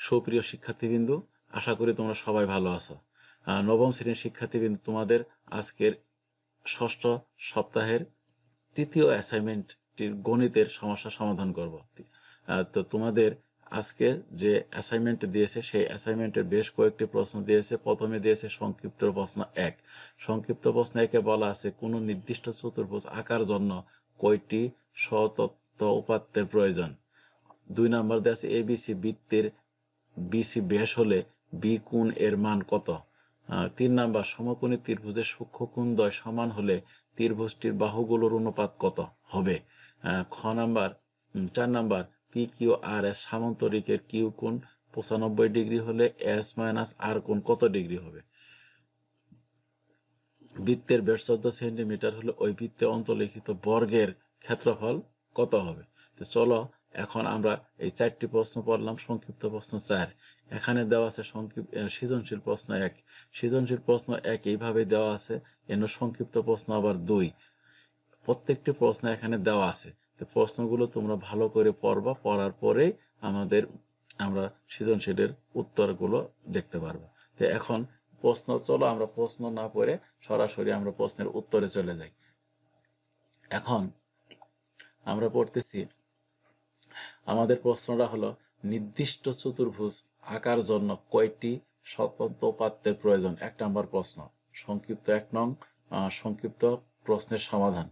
সুপ্রিয় শিক্ষার্থীবৃন্দু, আশা করি তোমরা সবাই ভালো আছো। নবম শ্রেণীর শিক্ষার্থীবৃন্দু, তোমাদের আজকের ষষ্ঠ সপ্তাহের তৃতীয় অ্যাসাইনমেন্টটির গণিতের সমস্যা সমাধান করব। তো তোমাদের আজকে যে অ্যাসাইনমেন্ট দিয়েছে সেই অ্যাসাইনমেন্টের বেশ কয়েকটি প্রশ্ন দিয়েছে। প্রথমে দিয়েছে সংক্ষিপ্ত প্রশ্ন 1। সংক্ষিপ্ত প্রশ্ন 1-এ বলা আছে কোনো নির্দিষ্ট চতুর্ভুজ আঁকার জন্য কয়টি স্বতত্ত্ব উপাত্তের প্রয়োজন। 2 নম্বর দেওয়া আছে এবিসি বৃত্তের বিসি ব্যাস হলে বি কোণ এর মান কত। 3 নাম্বার সমকোণী ত্রিভুজের সূক্ষ্মকোণদ্বয় সমান হলে ত্রিভুজটির বাহুগুলোর অনুপাত কত হবে। 4 number P Q R S সামান্তরিকের Q কোণ 95 ডিগ্রি হলে এস মাইনাস আর কোণ কত ডিগ্রি হবে। বৃত্তের ব্যাস 14 সেন্টিমিটার হলে ওই বৃত্তে অন্তর্লিখিত বর্গের ক্ষেত্রফল কত হবে। তো চলো এখন আমরা এই 4টি প্রশ্ন পড়লাম। সংক্ষিপ্ত প্রশ্ন 4, এখানে দেওয়া আছে সৃজনশীল প্রশ্ন 1। সৃজনশীল প্রশ্ন 1 এইভাবে দেওয়া আছে, সংক্ষিপ্ত প্রশ্ন আবার 2। প্রত্যেকটি প্রশ্ন এখানে দেওয়া আছে। তো প্রশ্নগুলো তোমরা ভালো করে পড়বা, পড়ার পরেই আমরা সৃজনশীলের উত্তরগুলো দেখতে পারবো। তো এখন চলো আমরা প্রশ্ন না পড়ে সরাসরি আমরা প্রশ্নের উত্তরে চলে যাই। এখন আমরা পড়তেছি, আমাদের প্রশ্নটা হলো নির্দিষ্ট চতুর্ভুজ আঁকার জন্য কয়টি স্বতন্ত্র উপাত্তের প্রয়োজন। 1 নম্বর প্রশ্ন, সংক্ষিপ্ত 1 নং সংক্ষিপ্ত প্রশ্নের সমাধান।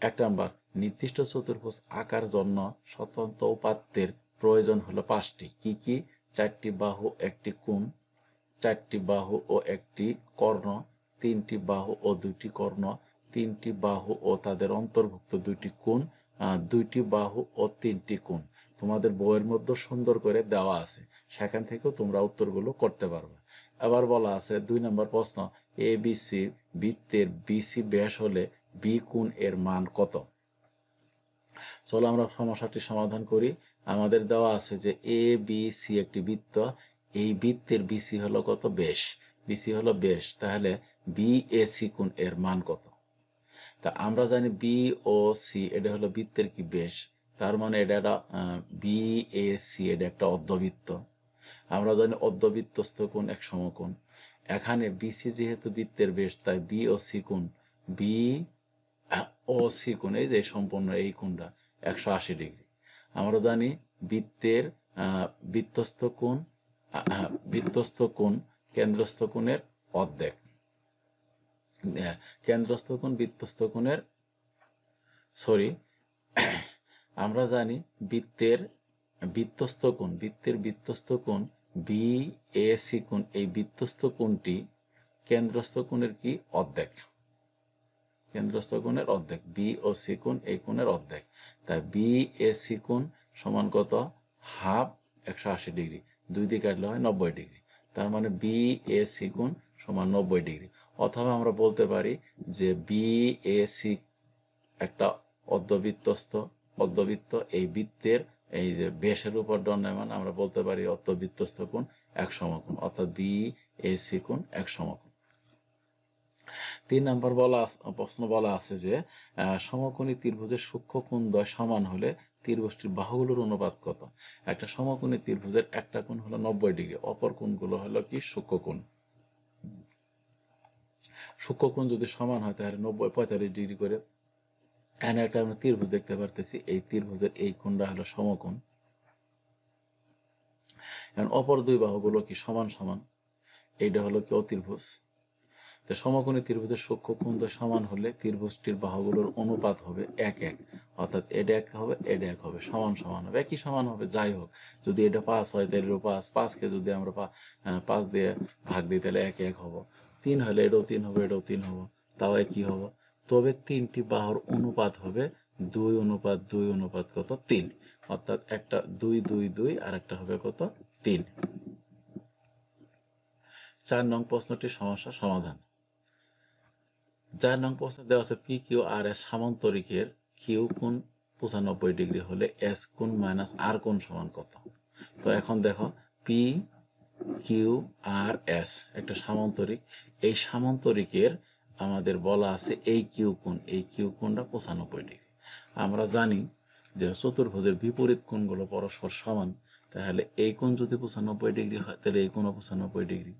1 নম্বর, নির্দিষ্ট চতুর্ভুজ আঁকার জন্য স্বতন্ত্র উপাত্তের প্রয়োজন হলো 5টি। কি কি? 4টি বাহু, 1টি কোণ, 4টি বাহু ও 1টি কর্ণ, 3টি বাহু ও 2টি কর্ণ, 3টি বাহু ও তাদের অন্তর্ভুক্ত 2টি কোণ, 2টি বাহু ও 3টি কোণ। তোমাদের বইয়ের মধ্যে সুন্দর করে দেওয়া আছে, সেখান থেকেও তোমরা উত্তরগুলো করতে পারবে। আবার বলা আছে 2 নম্বর প্রশ্ন, এ বি সি বৃত্তের বিসি ব্যাস হলে বি কোণ এর মান কত। চলো আমরা সমস্যাটি সমাধান করি। আমাদের দেওয়া আছে যে এ বি সি একটি বৃত্ত, এই বৃত্তের বিসি হলো কত? ব্যাস। বিসি হলো ব্যাস, তাহলে বি এ সি কোণ এর মান কত। তা আমরা জানি বি ও সি এটা হলো বৃত্তের কি ব্যাস, তার মানে এটা একটা বি এ সি এটা একটা অর্ধবৃত্ত। আমরা জানি অর্ধবৃত্তস্থ কোণ এক সমকোণ। এখানে বিসি যেহেতু বৃত্তের ব্যাস, তাই বি ও সি কোণ, বি ও সি কোণ এই যে সম্পূর্ণ এই কোণটা 180 ডিগ্রি। আমরা জানি বৃত্তের বৃত্তস্থ কোণ কেন্দ্রস্থ কোণের অর্ধেক। কেন্দ্রস্থ কোণ বৃত্তস্থ কোণের আমরা জানি বৃত্তের বৃত্তস্থ কোণ বি এ সি কোণ, এই বৃত্তস্থ কোণটি কেন্দ্রস্থ কোণের কি? অর্ধেক। কেন্দ্রস্থ কোণের অর্ধেক, বি ও সি কোণ এই কোণের অর্ধেক। তাই বি এ সি কোণ সমান কত? হাফ 180 ডিগ্রি, 2 দিয়ে কাটলে হয় 90 ডিগ্রি। তার মানে বি এ সি কোণ সমান 90 ডিগ্রি। অথবা আমরা বলতে পারি যে বি এ সি একটা অর্ধবৃত্ত, এই বৃত্তের এই যে ব্যাসের উপর দণ্ডায়মান, আমরা বলতে পারি অর্ধবৃত্তস্থ কোণ এক সমকোণ, অর্থাৎ বি এ সি কোণ এক সমকোণ। 3 নম্বর প্রশ্ন বলা আছে যে সমকোণী ত্রিভুজের সূক্ষ্মকোণদ্বয় সমান হলে ত্রিভুজটির বাহুগুলোর অনুপাত কত। একটা সমকোণী ত্রিভুজের একটা কোণ হলো 90 ডিগ্রি, অপর কোণগুলো হলো কি? সূক্ষ্মকোণ। সূক্ষ্মকোণ যদি সমান হয় তাহলে 45 ডিগ্রি করে। এখানে একটা আমরা ত্রিভুজ দেখতে পারতেছি, এই ত্রিভুজের এই কোণটা হলো সমকোণ। এখন অপর 2 বাহুগুলো কি? সমান সমান, এইটা হলো কি? অতির্ভুজ। তো সমকোণী ত্রিভুজের সূক্ষ্মকোণদ্বয় সমান হলে ত্রিভুজটির বাহুগুলোর অনুপাত হবে 1:1, অর্থাৎ এটা 1 হবে, এটা 1 হবে, সমান সমান হবে, একই সমান হবে। যাই হোক, যদি এটা 5 হয় তাহলে 5কে যদি আমরা 5 দিয়ে ভাগ দিই তাহলে 1:1 হবো। 3 হলে এটাও 3 হবে, এটাও 3 হবো, তাও একই হবো। তবে 3টি বাহুর অনুপাত হবে 2:2 কত? 3, অর্থাৎ একটা 2:2 আর একটা হবে কত? 3। 4 নং প্রশ্নটির সমস্যা সমাধান। 4 নং প্রশ্ন দেওয়া আছে P Q R S সামান্তরিকের Q কোণ 95 ডিগ্রি হলে এস কোণ মাইনাস আর কোণ সমান কত। তো এখন দেখো, পি কিউ আর এস একটা সামান্তরিক, এই সামান্তরিকের আমাদের বলা আছে এই কিউ কোণটা 95 ডিগ্রি। আমরা জানি যে চতুর্ভুজের বিপরীত কোণগুলো পরস্পর সমান, তাহলে এই কোণ যদি 95 ডিগ্রি হয় তাহলে এই কোণও 95 ডিগ্রি।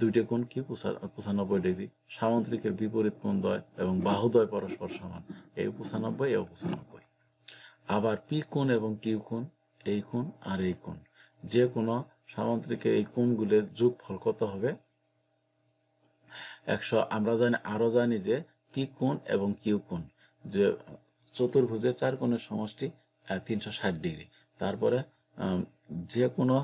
দুইটা কোণ কি 95 ডিগ্রি। সামান্তরিকের বিপরীত কোণ দ্বয় এবং বাহুদ্বয় পরস্পর সমান, এই 95 এও 95। আবার পি কোণ এবং কিউ কোণ, এই কোণ আর এই কোণ, যে কোনো সামান্তরিকের এই কোণগুলোর যোগফল কত হবে? 100। আমরা আরো জানি যে পি কোণ এবং কিউ কোণ, যে চতুর্ভুজের চার কোণের সমষ্টি 360 ডিগ্রি। তারপরে যে কোনো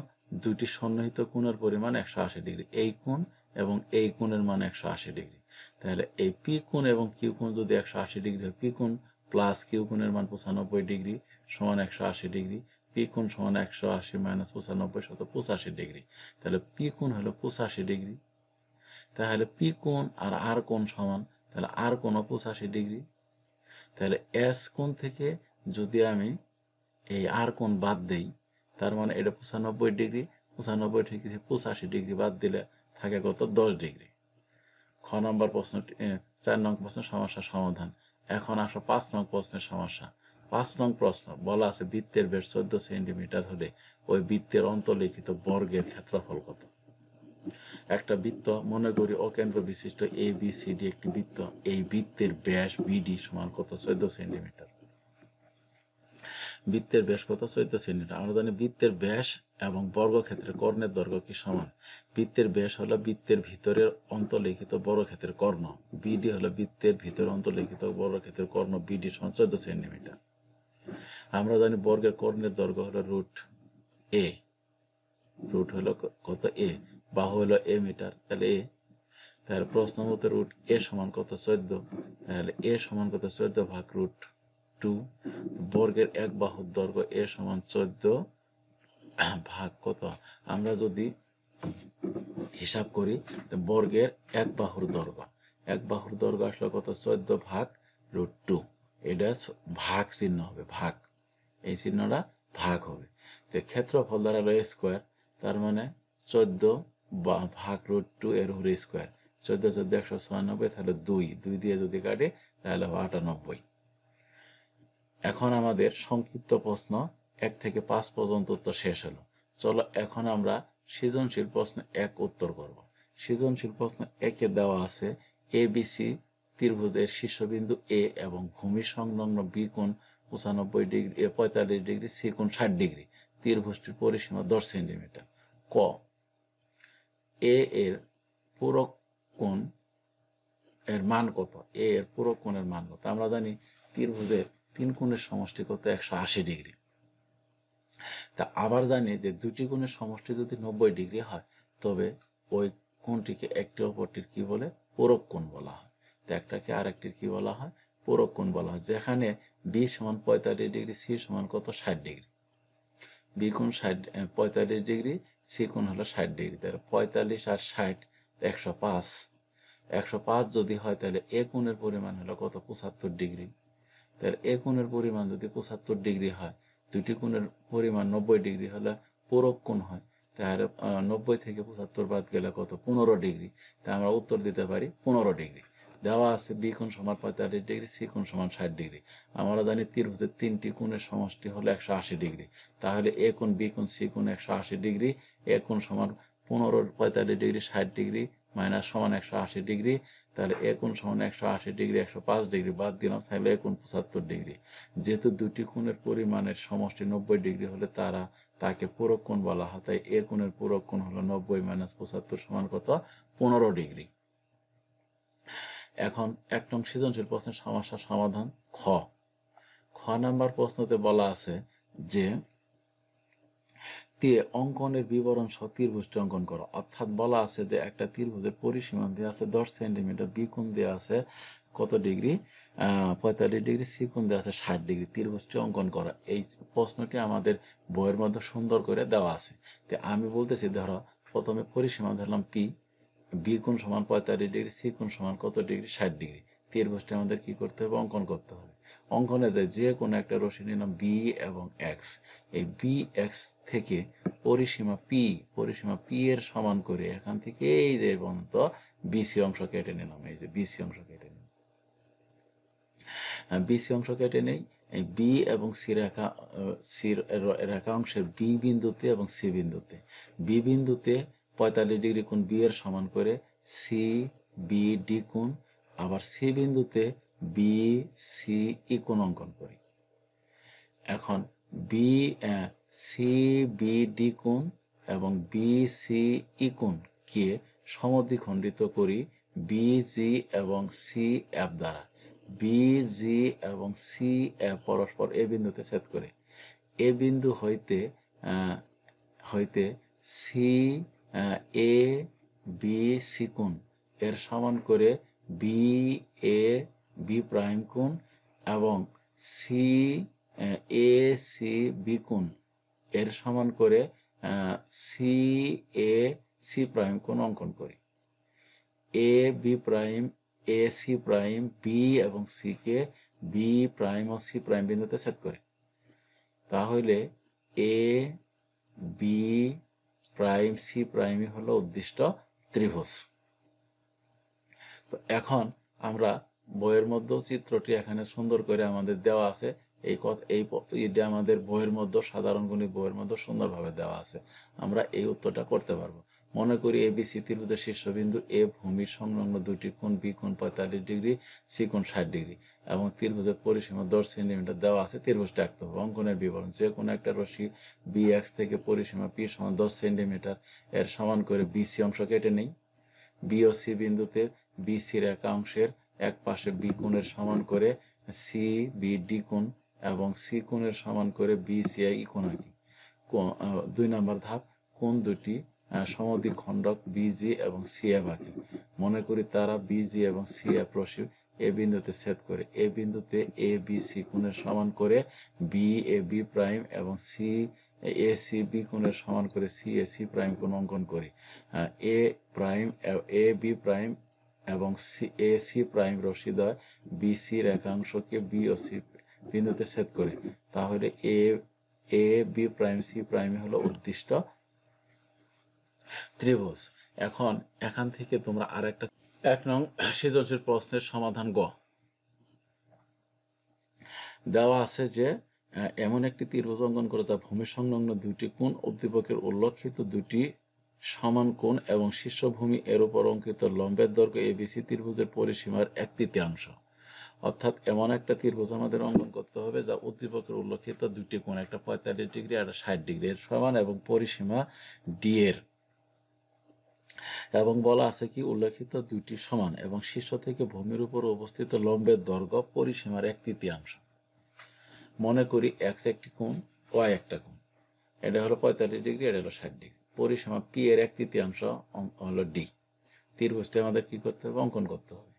দুইটি সন্নিহিত কোণের পরিমাণ 180 ডিগ্রি। এই কোণ এবং এই কোণের মান 180 ডিগ্রি। তাহলে এই পি কোণ এবং কিউ কোণ যদি 180 ডিগ্রি হয়, পি কোণ প্লাস কিউ কোণের মান 95 ডিগ্রি সমান 180 ডিগ্রি। পি কোণ সমান 180 মাইনাস 95 শত 85 ডিগ্রি। তাহলে পি কোণ হলো 85 ডিগ্রি। তাহলে পি কোণ আর কোণ সমান, তাহলে আর কোণও 85 ডিগ্রি। তাহলে এস কোণ থেকে যদি আমি এই আর কোণ বাদ দেই, তার মানে এটা 95 ডিগ্রি, 95 ডিগ্রি থেকে 85 ডিগ্রি বাদ দিলে থাকে কত? 10 ডিগ্রি। খ নম্বর প্রশ্ন, 4 নং প্রশ্ন সমস্যার সমাধান। এখন আসো 5 নং প্রশ্নের সমস্যা। 5 নং প্রশ্ন বলা আছে বৃত্তের ব্যাস 14 সেন্টিমিটার হলে ওই বৃত্তের অন্তর্লিখিত বর্গের ক্ষেত্রফল কত? একটা বৃত্ত মনে করি অকেন্দ্র বিশিষ্ট এ বি সি ডি একটি বৃত্ত, এই বৃত্তের ব্যাস বিডি সমান কত? 14 সেন্টিমিটার। বৃত্তের ব্যাস কত? 14 সেন্টিমিটার। আমরা জানি বৃত্তের ব্যাস এবং বর্গক্ষেত্রের কর্ণের দৈর্ঘ্য কি সমান? বৃত্তের ব্যাস হলো বৃত্তের ভিতরের অন্তর্লিখিত বর্গক্ষেত্রের কর্ণ, বিডি হলো বৃত্তের ভিতরে অন্তর্লিখিত বর্গক্ষেত্রের কর্ণ, বিডি সমান 14 সেন্টিমিটার। আমরা জানি বর্গের কর্ণের দৈর্ঘ্য হলো রুট এ, রুট হলো কত? এ। বাহু হলো এ মিটার, তাহলে এ। তাহলে প্রশ্ন মতো রুট এ সমান কত? 14। তাহলে এ সমান কত? 14 ভাগ রুট 2। বর্গের এক বাহুর দৈর্ঘ্য এ সমান 14 ভাগ কত? আমরা যদি হিসাব করি বর্গের এক বাহুর দৈর্ঘ্য আসলে কত? 14 ভাগ রুট 2। এটা ভাগ চিহ্ন হবে, ভাগ, এই চিহ্নটা ভাগ হবে। তো ক্ষেত্রফল দাঁড়ালো স্কোয়ার, তার মানে 14 ভাগ রুট 2 এর হোল স্কোয়ার। 14 14 196, তাহলে 2 দিয়ে যদি কাটে তাহলে 98। এখন আমাদের সংক্ষিপ্ত প্রশ্ন 1 থেকে 5 পর্যন্ত উত্তর শেষ হলো। চলো এখন আমরা সৃজনশীল প্রশ্ন 1 উত্তর করব। সৃজনশীল প্রশ্ন 1-এ দেওয়া আছে এবিসি ত্রিভুজের শীর্ষবিন্দু এ এবং ভূমি সংলগ্ন বি কোণ 95 ডিগ্রি, 45 ডিগ্রি, সি কোণ 60 ডিগ্রি। ত্রিভুজটির পরিসীমা 10 সেন্টিমিটার। ক, এ এর পূরক কোণ এর মান কত? এ এর পূরক কোণের মান কত? আমরা জানি ত্রিভুজের 3 কোণের সমষ্টি কত? 180 ডিগ্রি। তা আবার জানি যে দুটি কোণের সমষ্টি যদি 90 ডিগ্রি হয় তবে ওই কোণটিকে একটি অপরটির কি বলে? পূরক কোণ বলা হয়। তো একটাকে আরেকটির কি বলা হয়? পূরক কোণ বলা হয়। যেখানে বি সমান 45 ডিগ্রি, সি সমান কত? 60 ডিগ্রি। বি কোণ 45 ডিগ্রি, সি কোণ হলো 60 ডিগ্রি। তাহলে 45 আর 60 105। 105 যদি হয় তাহলে এ কোণের পরিমাণ হলো কত? 75 ডিগ্রি। তাহলে এ কোণের পরিমাণ যদি 75 ডিগ্রি হয়, দুটি কোণের পরিমাণ 90 ডিগ্রি হলে পূরক কোণ হয়। তাহলে 90 থেকে 75 বাদ গেলে কত? 15 ডিগ্রি। তাই আমরা উত্তর দিতে পারি 15 ডিগ্রি। দেওয়া আছে বি কোণ সমান 45 ডিগ্রি, সি কোণ সমান 60 ডিগ্রি। আমরা জানি ত্রিভুজের 3টি কোণের সমষ্টি হলো 180 ডিগ্রি। তাহলে এ কোণ, বি কোণ, সি কোণ 180 ডিগ্রি। এ কোণ সমান 15, 45 ডিগ্রি, 60 ডিগ্রি মাইনাস সমান 180 ডিগ্রি। তাহলে এ কোণ সমান 180 ডিগ্রি, 105 ডিগ্রি বাদ দিলাম, তাহলে এ কোণ 75 ডিগ্রি। যেহেতু দুটি কোণের পরিমাণের সমষ্টি 90 ডিগ্রি হলে তাকে পূরক কোণ বলা হয়। তাই এ কোণের পূরক কোণ হলো 90 মাইনাস 75 সমান কত? 15 ডিগ্রি। এখন 1 নং সৃজনশীল প্রশ্নের সমস্যার সমাধান। খ নাম্বার প্রশ্নতে বলা আছে যে অঙ্কনের বিবরণ সহ ত্রিভুজটি অঙ্কন করো। অর্থাৎ বলা আছে যে একটা ত্রিভুজের পরিসীমা দেওয়া আছে 10 সেন্টিমিটার, বি কোণ দেওয়া আছে কত ডিগ্রি? 45 ডিগ্রি, সি কোণ দেওয়া আছে 60 ডিগ্রি। ত্রিভুজটি অঙ্কন করা। এই প্রশ্নটি আমাদের বইয়ের মধ্যে সুন্দর করে দেওয়া আছে। তো আমি বলতেছি, ধরো প্রথমে পরিসীমা ধরলাম পি, বি কোণ সমান 45 ডিগ্রি, সি কোণ সমান কত ডিগ্রি? 60 ডিগ্রি। ত্রিভুজটি আমাদের কি করতে হবে? অঙ্কন করতে হবে। অঙ্কনে যে কোনো একটা রশ্মি নিলাম বি এবং এক্স। এই বি এক্স থেকে পরিসীমা পি এর সমান করে এখান থেকে এই যে পর্যন্ত বিসি অংশ কেটে নিলাম। এই যে বিসি অংশ কেটে নিলাম। বিসি অংশ কেটে নেই। এই বি এবং রেখা অংশের বি বিন্দুতে এবং সি বিন্দুতে, বি বিন্দুতে 45 ডিগ্রি কোণ বি এর সমান করে সি বি ডি কোণ, আবার সি বিন্দুতে বি সি ই কোণ অঙ্কন করি। এখন বি সি বি ডি কোণ এবং বি সি ই কোণকে সমদ্বিখণ্ডিত করি বি জি এবং সি এফ দ্বারা। বি জি এবং সি এফ পরস্পর এ বিন্দুতে ছেদ করে। এ বিন্দু হইতে সি এ বি সি কোণ এর সমান করে বি এ বি প্রাইম কোণ এবং সি এ সি বি কোণ এর সমান করে সি এ সি প্রাইম কোণ অঙ্কন করি। A B prime A C prime B এবং সি কে বি প্রাইম ও সি প্রাইম বিন্দুতে ছেদ করে। তাহলে এ বি প্রাইম সি প্রাইমই হলো উদ্দিষ্ট ত্রিভুজ। তো এখন আমরা বইয়ের মধ্যেও চিত্রটি এখানে সুন্দর করে আমাদের দেওয়া আছে। এইটা আমাদের বইয়ের মধ্যে, সাধারণ গণিত বইয়ের মধ্যে সুন্দরভাবে দেওয়া আছে। আমরা এই উত্তরটা করতে পারবো। মনে করি এবিসি ত্রিভুজের শীর্ষবিন্দু এ ভূমির সংলগ্ন দুইটি কোণ বি কোণ 45 ডিগ্রি, সি কোণ 60 ডিগ্রি এবং ত্রিভুজের পরিসীমা 10 সেন্টিমিটার দেওয়া আছে। ত্রিভুজটা আঁকতে হবে। অঙ্কনের বিবরণ: যে কোনো একটা রশ্মি বি এক্স থেকে পরিসীমা পি সমান 10 সেন্টিমিটার এর সমান করে বিসি অংশ কেটে নেই। বি ও সি বিন্দুতে বিসি রেখা অংশের এক পাশে বি কোণের সমান করে সি বি ডি কোণ এবং সি কোণের সমান করে বি সি আই ই কোণ আঁকি। 2 নম্বর ধাপ: কোণ দুটি সমদ্বিখণ্ডক বিজি এবং সি এফ আঁকি। মনে করি তারা বিজি এবং সি এফ রশ্মি এ বিন্দুতে ছেদ করে। এ বিন্দুতে এ বি সি কোণের সমান করে বি এ বি প্রাইম এবং সি এ সি বি কোণের সমান করে সি এ সি প্রাইম কোণ অঙ্কন করি। A prime A B prime এবং সি এ সি প্রাইম রশ্মিদ্বয় বি সি রেখাংশকে বি ও সি বিন্দুতে ছেদ করে। তাহলে এ বি প্রাইম সি প্রাইম হলো উদ্দিষ্ট ত্রিভুজ। এখান থেকে তোমরা আরেকটা 1 নং সৃজনশীল প্রশ্নের সমাধান গ দেওয়া আছে যে এমন একটি ত্রিভুজ অঙ্কন করে যা ভূমি সংলগ্ন দুইটি কোণ, উদ্দীপকের উল্লেখিত দুইটি সমান কোণ এবং শীর্ষভূমি এর উপর অঙ্কিত লম্বের দৈর্ঘ্য এবিসি ত্রিভুজের পরিসীমার 1/3। অর্থাৎ এমন একটা ত্রিভুজ আমাদের অঙ্কন করতে হবে যা উদ্দীপকের উল্লেখিত দুইটি কোণ, একটা 45 ডিগ্রি আর 60 ডিগ্রি এর সমান এবং পরিসীমা ডি এর, এবং বলা আছে কি উল্লেখিত দুইটি সমান এবং শীর্ষ থেকে ভূমির উপর অবস্থিত লম্বের দৈর্ঘ্য পরিসীমার 1/3। মনে করি এক্স একটি কোণ, ওয়াই একটা কোণ। এটা হলো 45 ডিগ্রি, এটা হলো 60 ডিগ্রি। পরিসীমা পি এর 1/3 হলো ডি। ত্রিভুজটি আমাদের কি করতে হবে? অঙ্কন করতে হবে।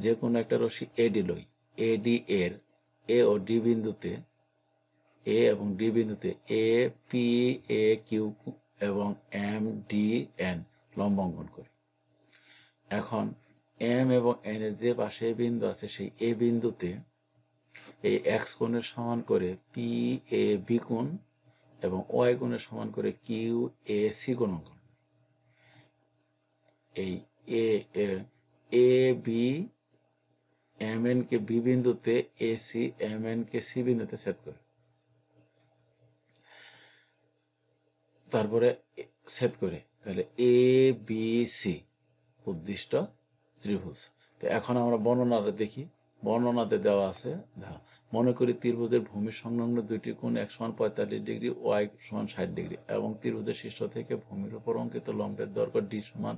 যে কোনো একটা রশ্মি এডি লই, এডি এর এ ও ডি বিন্দুতে, এ এবং ডি বিন্দুতে এ পি এ কিউ এবং এম ডি এন লম্ব অঙ্কন করি। এখন এম এবং এন এর যে পাশে বিন্দু আছে সেই এ বিন্দুতে এই এক্স কোণের সমান করে পি এ বি কোণ এবং ওয়াই কোণের সমান করে কিউ এ সি কোণ অঙ্কন। এই এ বি এম এন কে বি বিন্দুতে, এ সি এম এন কে সি বিন্দুতে ছেদ করে, তারপরে ছেদ করে। তাহলে এ বি সি উদ্দিষ্ট ত্রিভুজ। তো এখন আমরা বর্ণনাটা দেখি। বর্ণনাতে দেওয়া আছে, মনে করি ত্রিভুজের ভূমি সংলগ্ন দুইটি কোণ x সমান 45 ডিগ্রি, y সমান 60 ডিগ্রি এবং ত্রিভুজের শীর্ষ থেকে ভূমির উপর অঙ্কিত লম্বের দৈর্ঘ্য d সমান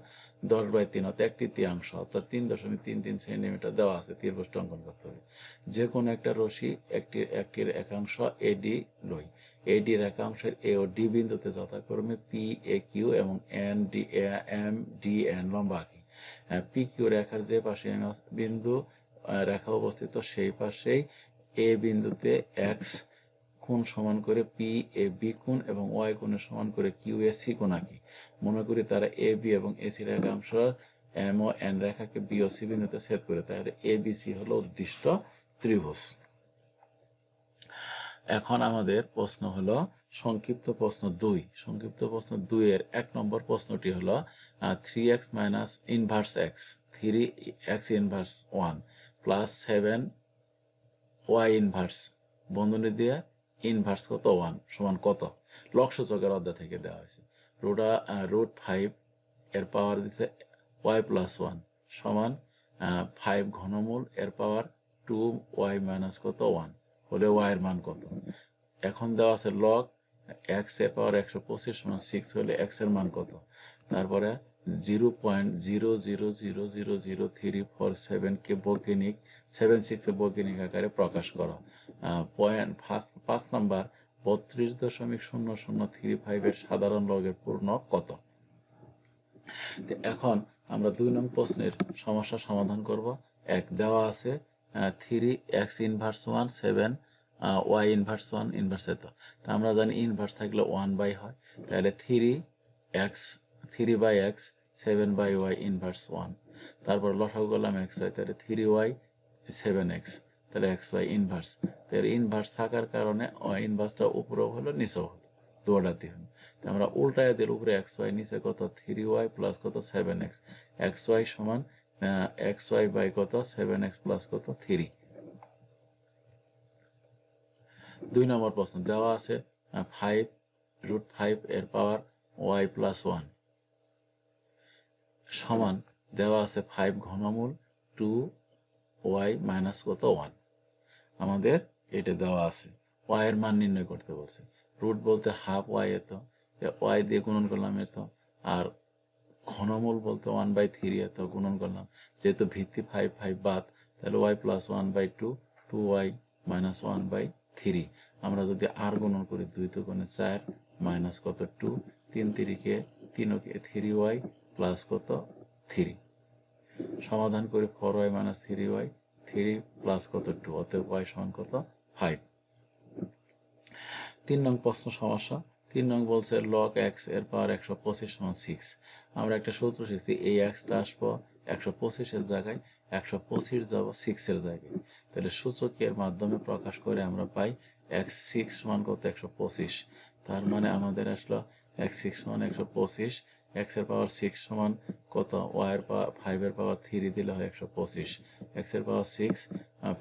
10/3 অর্থাৎ 1/3 অর্থাৎ 3.33 সেন্টিমিটার দেওয়া আছে। ত্রিভুজটি অঙ্কন করতে হবে। যে কোনো একটা রশ্মি একটির একাংশ এডি লই। এডি রেখাংশের এ ও ডি বিন্দুতে যথাক্রমে পি এ কিউ এবং এম ডি এন লম্ব আঁকি। পি কিউ রেখার যে পাশে বিন্দু রেখা অবস্থিত সেই পাশেই এ বিন্দুতে এক্স কোণ সমান করে পি এ বি কোণ এবং ওয়াই কোণের সমান করে কিউ এ সি কোণ আঁকি। মনে করি তারা এ বি এবং এ সি রেখাংশ এম ও এন রেখাকে বি ও সি বিন্দুতে ছেদ করে। তাহলে এ বি সি হলো উদ্দিষ্ট ত্রিভুজ। এখন আমাদের প্রশ্ন হলো সংক্ষিপ্ত প্রশ্ন 2। সংক্ষিপ্ত প্রশ্ন 2 এর 1 নম্বর প্রশ্নটি হলো 3x minus inverse x 3x inverse 1 plus 7 Y inverse বন্ধনী দিয়ে ইনভার্স কত 1 সমান কত লগ সূচকের অধ্যায় থেকে দেওয়া হয়েছে রুট 5 এর পাওয়ার দিচ্ছে ওয়াই প্লাস 1 সমান 5 ঘনমূল এর পাওয়ার 2 ওয়াই মাইনাস কত 1 হলে ওয়াই এর মান কত। এখন দেওয়া আছে লগ এক্স এর পাওয়ার 125 সমান 6 হলে এক্স এর মান কত। তারপরে 0.0000347 কে বৈজ্ঞানিক 76 কে বৈজ্ঞানিক আকারে প্রকাশ করো। পয়েন্ট 5 নাম্বার 32.0035 এর সাধারণ লগের পূর্ণ কত। এখন আমরা 2 নং প্রশ্নের সমস্যা সমাধান করব। এক দেওয়া আছে 3x inverse 1 7 y inverse 1 inverse এত। তা আমরা জানি ইনভার্স থাকলে 1 বাই হয়, তাহলে 3 by x 7 by y inverse 1। তারপর লসাগু করলাম x y, তাহলে 3y 7x, তাহলে xy ইনভার্স। তাহলে ইনভার্স থাকার কারণে ইনভার্সটা উপরেও হলো নিচেও হলো, দুটাতেই হলো। আমরা উল্টায় দিলে উপরে xy নিচে কত 3y প্লাস কত 7x, xy সমান xy বাই কত 7x প্লাস কত 3। 2 নম্বর প্রশ্ন দেওয়া আছে 5√5 এর পাওয়ার y প্লাস 1 সমান দেওয়া আছে 5 ঘনমূল 2y মাইনাস কত 1। আমাদের এটা দেওয়া আছে, y এর মান নির্ণয় করতে বলছে। রুট বলতে হাফ y এত, y দিয়ে গুণন করলাম এত, আর ঘনমূল বলতে 1/3 এত গুণন করলাম। যেহেতু ভিত্তি 5 5 বাদ, তাহলে y প্লাস 1/2 2y মাইনাস 1/3। আমরা যদি আর গুণন করি 2 × 4 মাইনাস কত 2, 3 3 3y প্লাস কত 3। সমাধান করি 4y মাইনাস 3y 3 প্লাস কত 2, অতএব y সমান কত 5। 3 নং প্রশ্ন সমস্যা। 3 নং বলছে লগ x এর পাওয়ার 125 সমান 6। আমরা একটা সূত্র শিখছি, এই xটা আসবো 125 এর জায়গায়, 125 যাব 6 এর জায়গায়। তাহলে সূচকের মাধ্যমে প্রকাশ করে আমরা পাই x6 সমান কত 125। তার মানে আমাদের আসলো x6 সমান 125, x এর পাওয়ার 6 সমান কত, y এর পাওয়ার 5 এর পাওয়ার 3 দিলে হয় 125, x এর পাওয়ার 6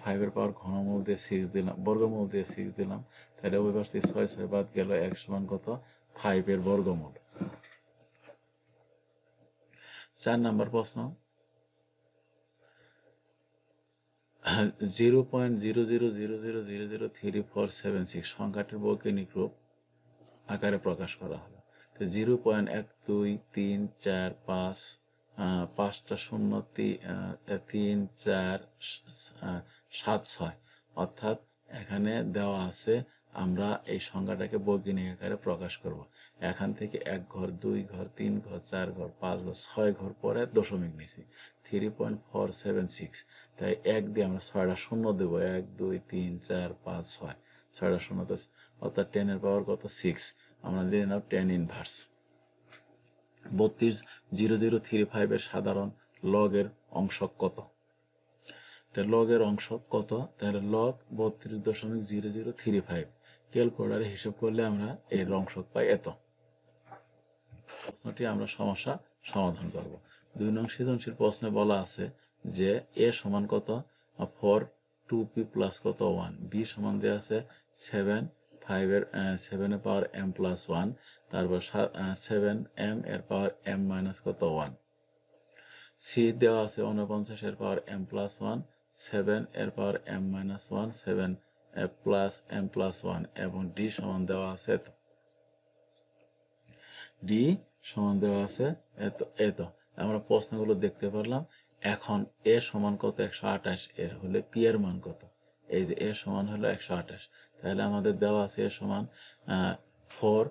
5 এর পাওয়ার ঘনমূল দিয়ে 6 দিলাম, বর্গমূল দিয়ে 6 দিলাম, তাহলে ওই পাশে 6 6 বাদ গেল, x সমান কত 5 এর বর্গমূল। 4 নাম্বার প্রশ্ন 0.0000003476 সংখ্যাটির বৈজ্ঞানিক রূপ আকারে প্রকাশ করা হলো। 0.1234 5টা 0 3 4 7 6, অর্থাৎ এখানে দেওয়া আছে আমরা এই সংখ্যাটাকে বৈজ্ঞানিক আকারে প্রকাশ করব। এখান থেকে 1 ঘর 2 ঘর 3 ঘর 4 ঘর 5 ঘর 6 ঘর পরে দশমিক নিছি 3.476, তাই 1 দিয়ে আমরা 6টা 0 দেবো, 1 2 3 4 5 6, 6টা 0, অর্থাৎ 10 এর পাওয়ার কত 6। আমরা দিয়ে নাও 10 ইনভার্স। 32.0035 এর সাধারণ লগের অংশ কত। তাহলে লগের অংশ কত, তাহলে লগ 32.0035 ক্যালকুলেটরে হিসাব করলে আমরা এর অংশ পাই এত। প্রশ্নটি আমরা সমস্যা সমাধান করব। 2 নং সৃজনশীল প্রশ্নে বলা আছে যে a সমান কত 4 2p প্লাস কত 1, b সমান দেওয়া আছে 7 5 এর 7 এর পাওয়ার m প্লাস 1, তারপর 7m এর পাওয়ার m মাইনাস কত 1, c দেওয়া আছে 49 এর পাওয়ার m প্লাস 1, 7 এর পাওয়ার m minus 1, 7 plus m plus 1, এবং d সমান দেওয়া আছে এত। d সমান দেওয়া আছে এত এত। আমরা প্রশ্নগুলো দেখতে পারলাম। এখন a সমান কত 128, এর হলে p এর মান কত। এই যে a সমান হলো 128, তাহলে আমাদের দেওয়া আছে a সমান 4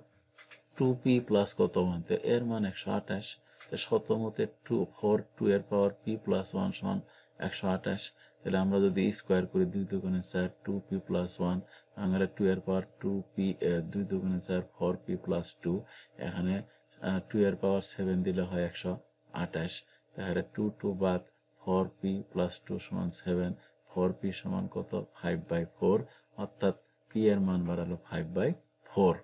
2p প্লাস কত 1, তো এর মান 128। শতমতে 4 2 এর পাওয়ার p প্লাস 1 সমান 128। তাহলে আমরা যদি স্কোয়ার করি 2 2 4 2p প্লাস 1, আমরা 2 এর পাওয়ার 2p 2 2 4 4p প্লাস 2, এখানে 2 এর পাওয়ার 7 দিলে হয় 128। তাহলে 2 2 বাদ 4p প্লাস 2 সমান 7, 4p সমান কত 5/4, অর্থাৎ p এর মান বাড়ালো 5/4।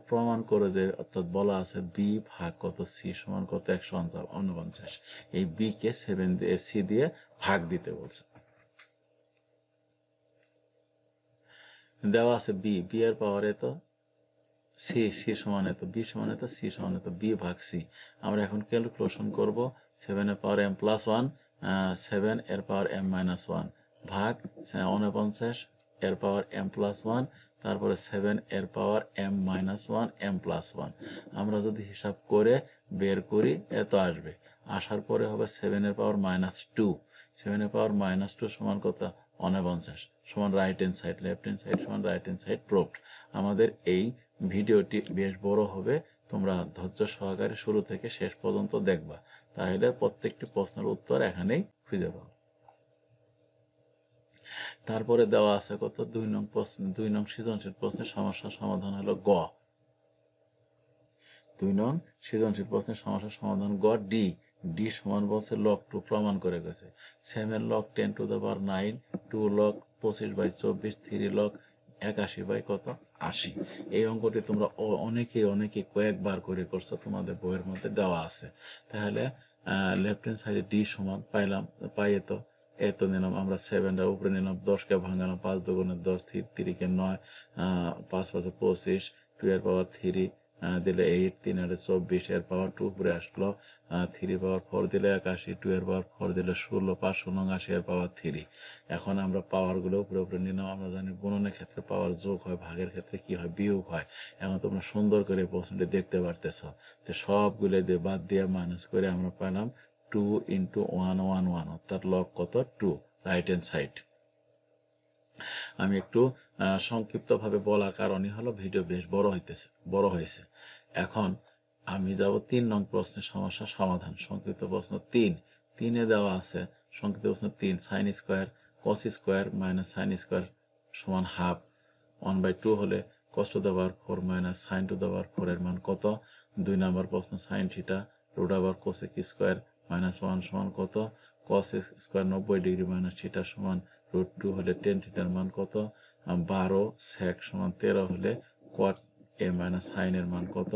প্রমাণ করে যে, অর্থাৎ বলা আছে b ভাগ কত c সমান কত 149, এই b কে 7 দিয়ে c দিয়ে ভাগ দিতে বলছে। দেওয়া আছে বি, বি এর পাওয়ার এত, সি, সি সমান এত, বি সমান এত, সি সমান এত, বি ভাগ সি। আমরা এখন ক্যালকুলেশন করব 7 এর পাওয়ার m প্লাস 1, 7 এর পাওয়ার m মাইনাস 1 ভাগ 49 এর পাওয়ার m প্লাস 1, তারপরে 7 এর পাওয়ার m মাইনাস 1 m প্লাস 1। আমরা যদি হিসাব করে বের করি এত আসবে, আসার পরে হবে 7 এর পাওয়ার মাইনাস 2, 7 এর পাওয়ার মাইনাস 2 সমান কত 49 সমান right hand side, left hand side সমান রাইট হ্যান্ড সাইড প্রুভড। আমাদের এই ভিডিওটি বেশ বড় হবে, তোমরা ধৈর্য সহকারে শুরু থেকে শেষ পর্যন্ত দেখবা, তাহলে প্রত্যেকটি প্রশ্নের উত্তর এখানেই খুঁজে পাবো। তারপরে দেওয়া আছে কত 2 নং প্রশ্ন, 2 নং সৃজনশীল প্রশ্নের সমস্যার সমাধান হলো গ। 2 নং সৃজনশীল প্রশ্নের সমস্যার সমাধান গ। ডি, ডি সমান বলছে লগ 2 প্রমাণ করে গেছে। 7 log 10 to the power 9, 2 log 25/24, 3 log 81 by কত 80। এই অঙ্কটি তোমরা অনেকে কয়েকবার করে করছো, তোমাদের বইয়ের মধ্যে দেওয়া আছে। তাহলে লেফট হ্যান্ড সাইডে ডি সমান পাইলাম, পাই এত নিলাম আমরা, 7টার উপরে নিলাম, 10কে ভাঙালাম, 5 দুগুণে 10, 3 কে 9, 5 5 25, 2 এর পাওয়ার 3 দিলে 8, 3 আর 24 এর পাওয়ার 2 উপরে আসলো, 3 পাওয়ার 4 দিলে 81, 2 এর পাওয়ার 4 দিলে 16, 579 এর পাওয়ার 3। এখন আমরা পাওয়ারগুলো উপরে নিলাম। আমরা জানি গুণনের ক্ষেত্রে পাওয়ার যোগ হয়, ভাগের ক্ষেত্রে কি হয় বিয়োগ হয়। এখন তোমরা সুন্দর করে প্রশ্নটি দেখতে পারতেছ। তো সবগুলো দিয়ে বাদ দিয়ে মাইনাস করে আমরা পেলাম 2 × 1 1 1, অর্থাৎ লগ কত 2, রাইট হ্যান্ড সাইড। আমি একটু সংক্ষিপ্তভাবে বলার কারণই হলো ভিডিও বেশ বড় হয়েছে। এখন আমি যাব 3 নং প্রশ্নের সমস্যা সমাধান। সংক্ষিপ্ত প্রশ্ন 3 দেওয়া আছে, সংক্ষিপ্ত প্রশ্ন 3, sine square cos square minus sine square সমান হাফ, 1/2 হলে cos to the power 4 minus sine to the power 4 এর মান কত। 2 নম্বর প্রশ্ন, sine theta root over cosec square minus 1 সমান কত। Cos square 90 degree minus theta সমান √2 হলে টেন থিটার মান কত। 12 সেক সমান 13 হলে কট এ মাইনাস সাইন এর মান কত।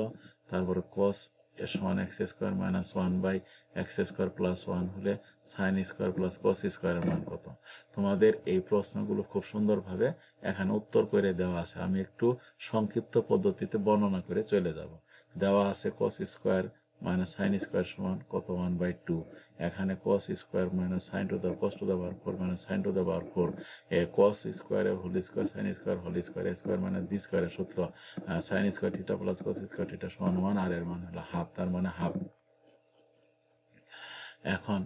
তারপরে কস এ সমান x square minus 1/x square plus 1 হলে সাইন স্কোয়ার প্লাস কস স্কোয়ারের মান কত। তোমাদের এই প্রশ্নগুলো খুব সুন্দরভাবে এখানে উত্তর করে দেওয়া আছে। আমি একটু সংক্ষিপ্ত পদ্ধতিতে বর্ণনা করে চলে যাব। দেওয়া আছে cos square minus sine square সমান কত 1/2। এখানে cos square minus sine to the cos to the power 4 minus sine to the power 4, cos স্কোয়ারের whole square sine square whole square, square minus B স্কোয়ারের সূত্র sine square theta plus cos square theta সমান 1, আর এর মান হলো half, তার মানে half. এখন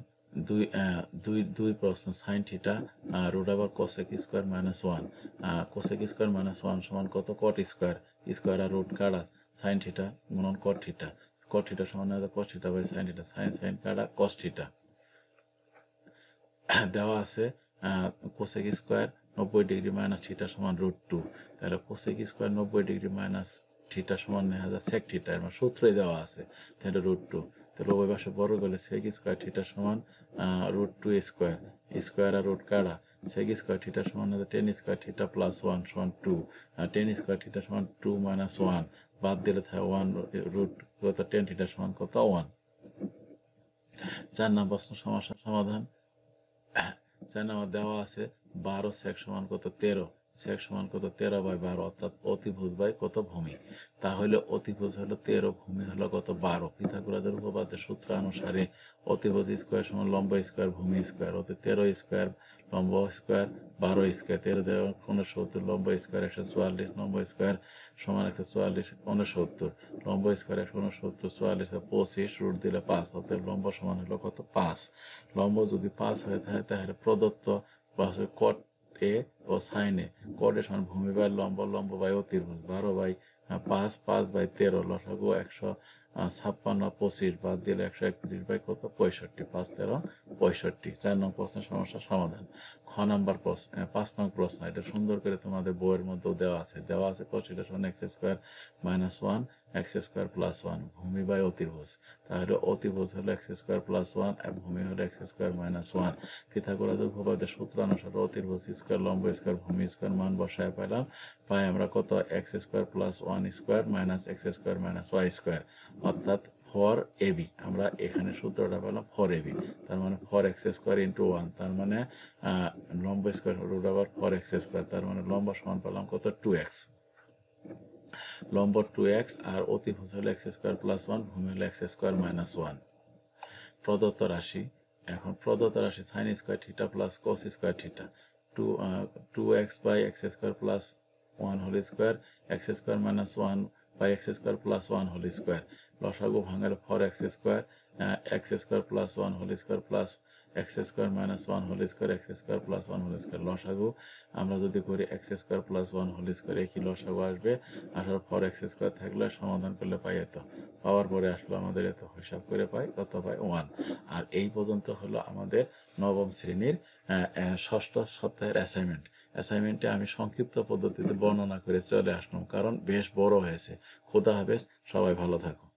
দুই প্রশ্ন, sine theta root over cosec square minus 1, cosec square minus 1 সমান কত কট স্কোয়ার, স্কোয়ার আর রুট কাটা সাইন থিটা গুণন কট থিটা, কট থিটা সমান cos theta by sine theta, sine কাটা কস থিটা। দেওয়া আছে cosec square 90 degree minus theta সমান √2, তাহলে cosec square 90 degree minus theta সমান নেওয়া যায় সেক থিটা, এর সূত্রই দেওয়া আছে, তাহলে √2। তাহলে ওই পাশে বড় করলে সেক স্কোয়ার থিটা সমান √2 স্কোয়ার, স্কোয়ার আর রুট কাটা, সেক স্কোয়ার থিটা সমান টেন স্কোয়ার থিটা প্লাস 1 সমান 2, টেন স্কোয়ার থিটা সমান 2 মাইনাস 1, বাদ দিলে থাকে 1 রুট কত, টেন থিটা সমান কত 1। 4 নম্বর প্রশ্ন সমস্যার সমাধান। 4 নম্বর দেওয়া আছে 12 সেক সমান কত 13, সেক সমান কত 13/12, অর্থাৎ অতিভুজ বাই কত ভূমি। তাহলে অতিভুজ হলো 13, ভূমি হলো কত 12। পিথাগোরাসের উপপাদ্যের সূত্র অনুসারে অতিভুজ স্কোয়ার সমান লম্ব স্কোয়ার ভূমি স্কোয়ার, অতি 13 স্কোয়ার লম্ব স্কোয়ার 12 স্কোয়ার, 13 দেওয়া 69, লম্ব স্কোয়ার 144, লম্ব স্কোয়ার সমান 144 69, লম্ব স্কোয়ার 169 44 25, রুট দিলে 5, অতএব লম্ব সমান হলো কত 5। লম্ব যদি 5 হয়ে থাকে তাহলে প্রদত্ত কট এ ও সাইনে, কট এ সমান ভূমি বাই লম্ব, লম্ব বাই অতিভুজ, 12/5, 5/13, লসাগু 156, 25 বাদ দিলে 131 বাই কত 65, 5 13 65। 4 নং প্রশ্নের সমস্যার সমাধান। খ নাম্বার প্রশ্ন, 5 নং প্রশ্ন, এটা সুন্দর করে তোমাদের বইয়ের মধ্যেও দেওয়া আছে cos থিটা সমান x square minus 1 x square plus 1, ভূমি বাই অতিভুজ। তাহলে অতিভুজ হলো x স্কোয়ার প্লাস 1 আর ভূমি হলো x স্কোয়ার মাইনাস 1। পিথাগোরাসের উপপাদ্যের সূত্র অনুসারে অতিভুজ স্কোয়ার লম্ব স্কোয়ার ভূমি স্কোয়ার মান বসায় পেলাম, পাই আমরা কত x square plus 1 square minus x square minus y square, অর্থাৎ ফর এবি, আমরা এখানে সূত্রটা পেলাম ফর এবি, তার মানে four x square into one, তার মানে লম্ব square root over four x square, তার মানে লম্ব সমান পেলাম কত 2x, লম্ব 2x আর অতিভুজ হলো এক্স স্কোয়ার প্লাস ওয়ান, ভূমি হলো এক্স স্কোয়ার মাইনাস ওয়ান। প্রদত্ত রাশি, এখন প্রদত্ত রাশি sine square theta plus cos square theta, 2x by x square plus one whole square, x square minus one by x square plus one whole square, লসাগু ভাঙালে four x square plus one whole square plus x square minus one whole square, x square plus one whole square, লসাগু আমরা যদি করি x square plus one whole square, একই লসাগু আসবে, আসার ফর এক্স স্কোয়ার থাকলে সমাধান করলে পাই এত, পাওয়ার পরে আসলো আমাদের এত, হিসাব করে পাই কত পাই 1। আর এই পর্যন্ত হলো আমাদের নবম শ্রেণীর ষষ্ঠ সপ্তাহের অ্যাসাইনমেন্টে আমি সংক্ষিপ্ত পদ্ধতিতে বর্ণনা করে চলে আসলাম, কারণ বেশ বড় হয়েছে। খোদা হাফেজ, সবাই ভালো থাকো।